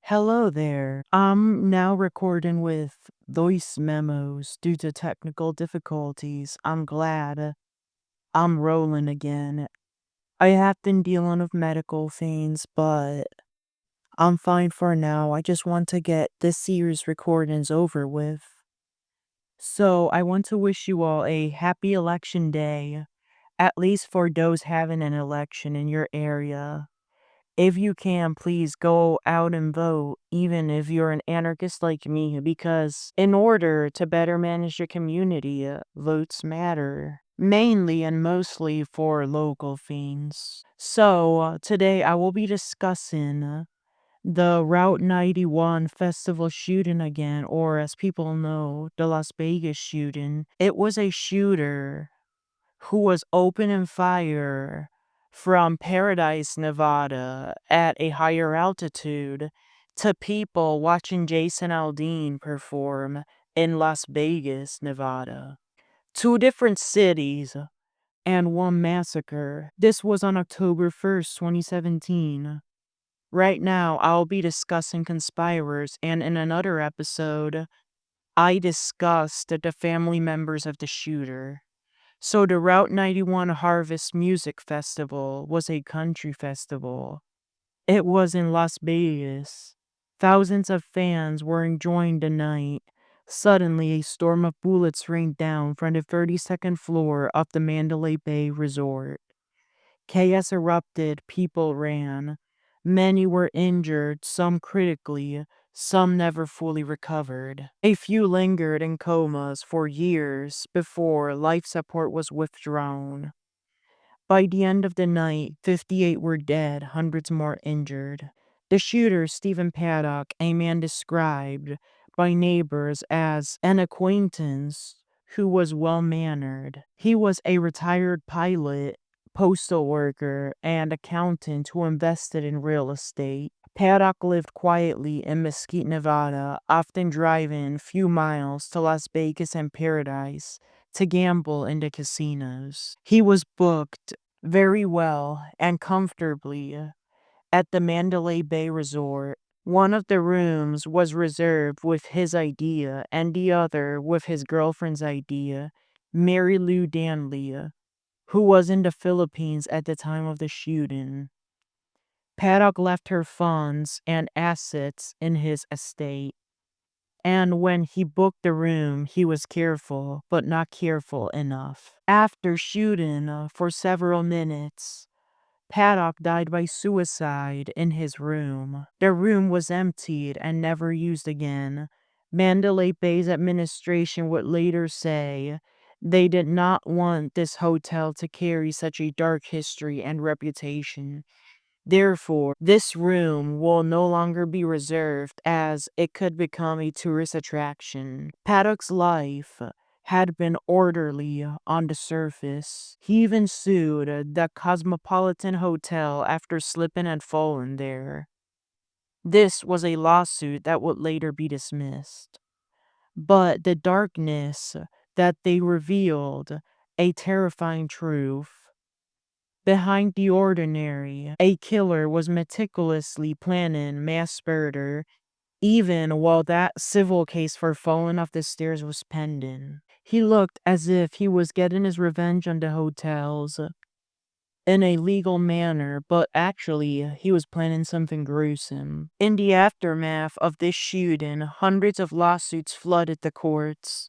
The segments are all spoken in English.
Hello there. I'm now recording with voice memos due to technical difficulties. I'm glad I'm rolling again. I have been dealing with medical things, but I'm fine for now. I just want to get this series recordings over with. So I want to wish you all a happy election day, at least for those having an election in your area. If you can, please go out and vote, even if you're an anarchist like me, because in order to better manage your community, votes matter. Mainly and mostly for local things. So, today I will be discussing the Route 91 festival shooting again, or as people know, the Las Vegas shooting. It was a shooter who was opening fire from Paradise, Nevada at a higher altitude to people watching Jason Aldean perform in Las Vegas, Nevada. Two different cities and one massacre. This was on October 1st, 2017. Right now, I'll be discussing conspirators, and in another episode, I discussed the family members of the shooter. So the Route 91 Harvest Music Festival was a country festival. It was in Las Vegas. Thousands of fans were enjoying the night. Suddenly, a storm of bullets rained down from the 32nd floor of the Mandalay Bay Resort. Chaos erupted, people ran. Many were injured, some critically, some never fully recovered. A few lingered in comas for years before life support was withdrawn. By the end of the night, 58 were dead, hundreds more injured. The shooter, Stephen Paddock, a man described by neighbors as an acquaintance who was well-mannered. He was a retired pilot, postal worker, and accountant who invested in real estate. Paddock lived quietly in Mesquite, Nevada, often driving few miles to Las Vegas and Paradise to gamble in the casinos. He was booked very well and comfortably at the Mandalay Bay Resort. One of the rooms was reserved with his idea and the other with his girlfriend's idea, Mary Lou Danley, who was in the Philippines at the time of the shooting. Paddock left her funds and assets in his estate. And when he booked the room, he was careful, but not careful enough. After shooting for several minutes, Paddock died by suicide in his room. The room was emptied and never used again. Mandalay Bay's administration would later say they did not want this hotel to carry such a dark history and reputation. Therefore, this room will no longer be reserved as it could become a tourist attraction. Paddock's life had been orderly on the surface. He even sued the Cosmopolitan Hotel after slipping and falling there. This was a lawsuit that would later be dismissed. But the darkness that they revealed, a terrifying truth. Behind the ordinary, a killer was meticulously planning mass murder, even while that civil case for falling off the stairs was pending. He looked as if he was getting his revenge on the hotels in a legal manner, but actually, he was planning something gruesome. In the aftermath of this shooting, hundreds of lawsuits flooded the courts.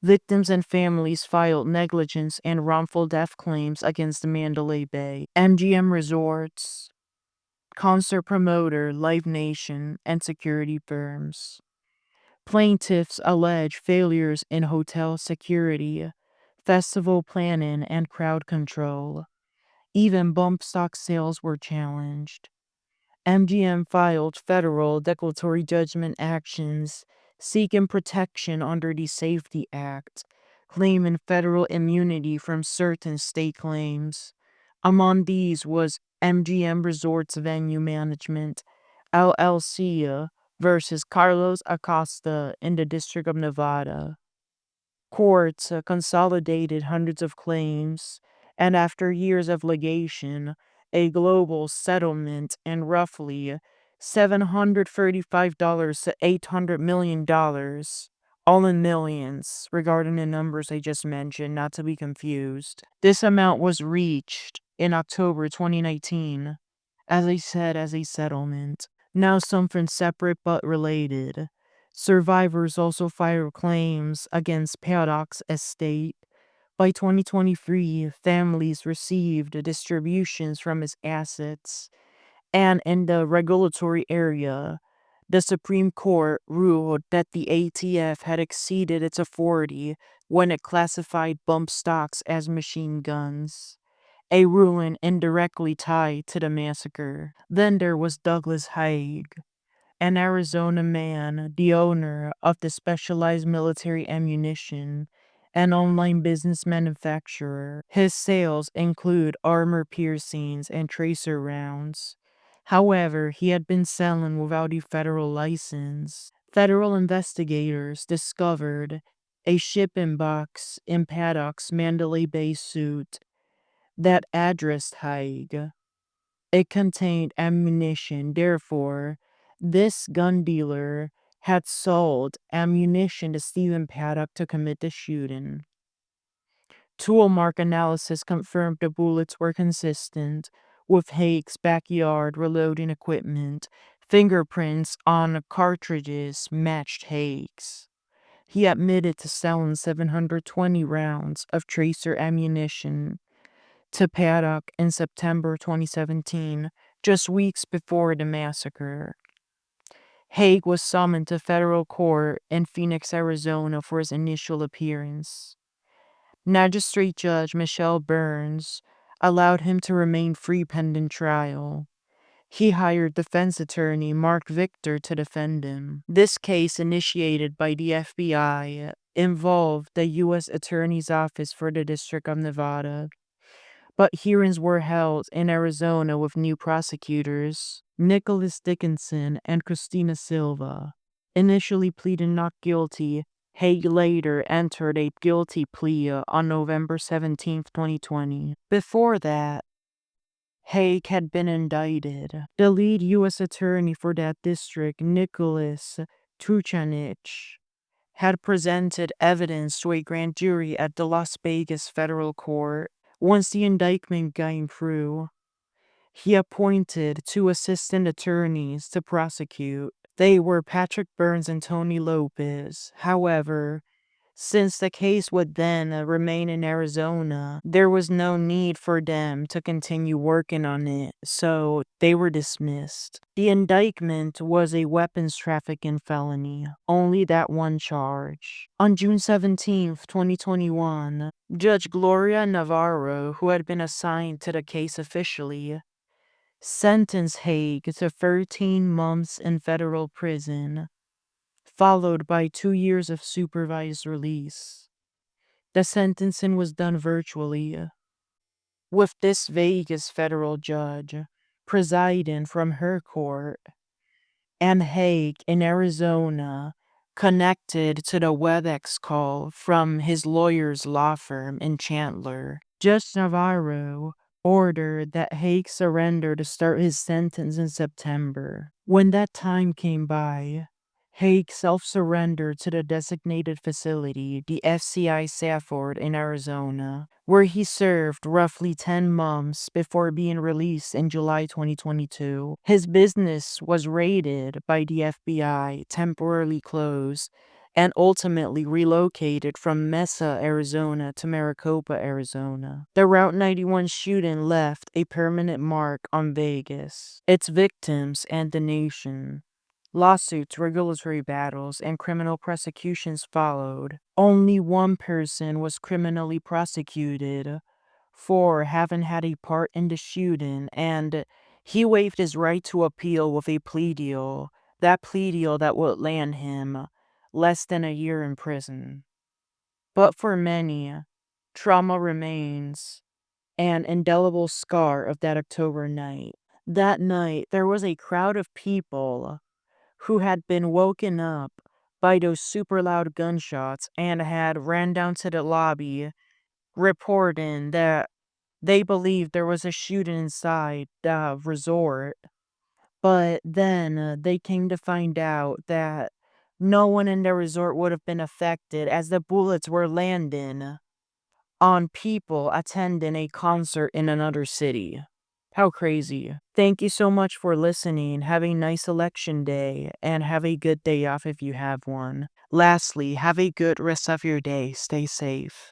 Victims and families filed negligence and wrongful death claims against the Mandalay Bay, MGM Resorts, concert promoter Live Nation, and security firms. Plaintiffs allege failures in hotel security, festival planning, and crowd control. Even bump stock sales were challenged. MGM filed federal declaratory judgment actions seeking protection under the Safety Act, claiming federal immunity from certain state claims. Among these was MGM Resorts Venue Management, LLC, versus Carlos Acosta in the District of Nevada. Courts consolidated hundreds of claims, and after years of litigation, a global settlement and roughly $735 to $800 million, all in millions, regarding the numbers I just mentioned, not to be confused. This amount was reached in October 2019, as I said, as a settlement. Now something separate but related. Survivors also filed claims against Paddock's estate. By 2023, families received distributions from his assets, and in the regulatory area, the Supreme Court ruled that the ATF had exceeded its authority when it classified bump stocks as machine guns, a ruling indirectly tied to the massacre. Then there was Douglas Haig, an Arizona man, the owner of the specialized military ammunition and online business manufacturer. His sales include armor piercings and tracer rounds. However, he had been selling without a federal license. Federal investigators discovered a shipping box in Paddock's Mandalay Bay suit that addressed Haig. It contained ammunition. Therefore, this gun dealer had sold ammunition to Stephen Paddock to commit the shooting. Tool mark analysis confirmed the bullets were consistent with Haig's backyard reloading equipment. Fingerprints on cartridges matched Haig's. He admitted to selling 720 rounds of tracer ammunition to Paddock in September 2017, just weeks before the massacre. Haig was summoned to federal court in Phoenix, Arizona for his initial appearance. Magistrate Judge Michelle Burns allowed him to remain free pending trial. He hired defense attorney Mark Victor to defend him. This case, initiated by the FBI, involved the U.S. Attorney's Office for the District of Nevada. But hearings were held in Arizona with new prosecutors, Nicholas Dickinson and Christina Silva. Initially pleading not guilty, Haig later entered a guilty plea on November 17, 2020. Before that, Haig had been indicted. The lead U.S. attorney for that district, Nicholas Tuchanich, had presented evidence to a grand jury at the Las Vegas federal court. Once the indictment came through, he appointed two assistant attorneys to prosecute. They were Patrick Burns and Tony Lopez. However, since the case would then remain in Arizona, there was no need for them to continue working on it, so they were dismissed. The indictment was a weapons trafficking felony, only that one charge. On June 17, 2021, Judge Gloria Navarro, who had been assigned to the case officially, sentenced Haig to 13 months in federal prison, followed by 2 years of supervised release. The sentencing was done virtually, with this Vegas federal judge presiding from her court, and Haig in Arizona connected to the WebEx call from his lawyer's law firm in Chandler. Judge Navarro ordered that Haig surrender to start his sentence in September. When that time came by, Haig self-surrendered to the designated facility, the FCI Safford in Arizona, where he served roughly 10 months before being released in July 2022. His business was raided by the FBI, temporarily closed, and ultimately relocated from Mesa, Arizona to Maricopa, Arizona. The Route 91 shooting left a permanent mark on Vegas, its victims, and the nation. Lawsuits, regulatory battles, and criminal prosecutions followed. Only one person was criminally prosecuted for having had a part in the shooting, and he waived his right to appeal with a plea deal. That plea deal that would land him less than a year in prison. But for many, trauma remains an indelible scar of that October night. That night, there was a crowd of people who had been woken up by those super loud gunshots and had ran down to the lobby, reporting that they believed there was a shooting inside the resort. But then they came to find out that no one in the resort would have been affected as the bullets were landing on people attending a concert in another city. How crazy. Thank you so much for listening. Have a nice election day and have a good day off if you have one. Lastly, have a good rest of your day. Stay safe.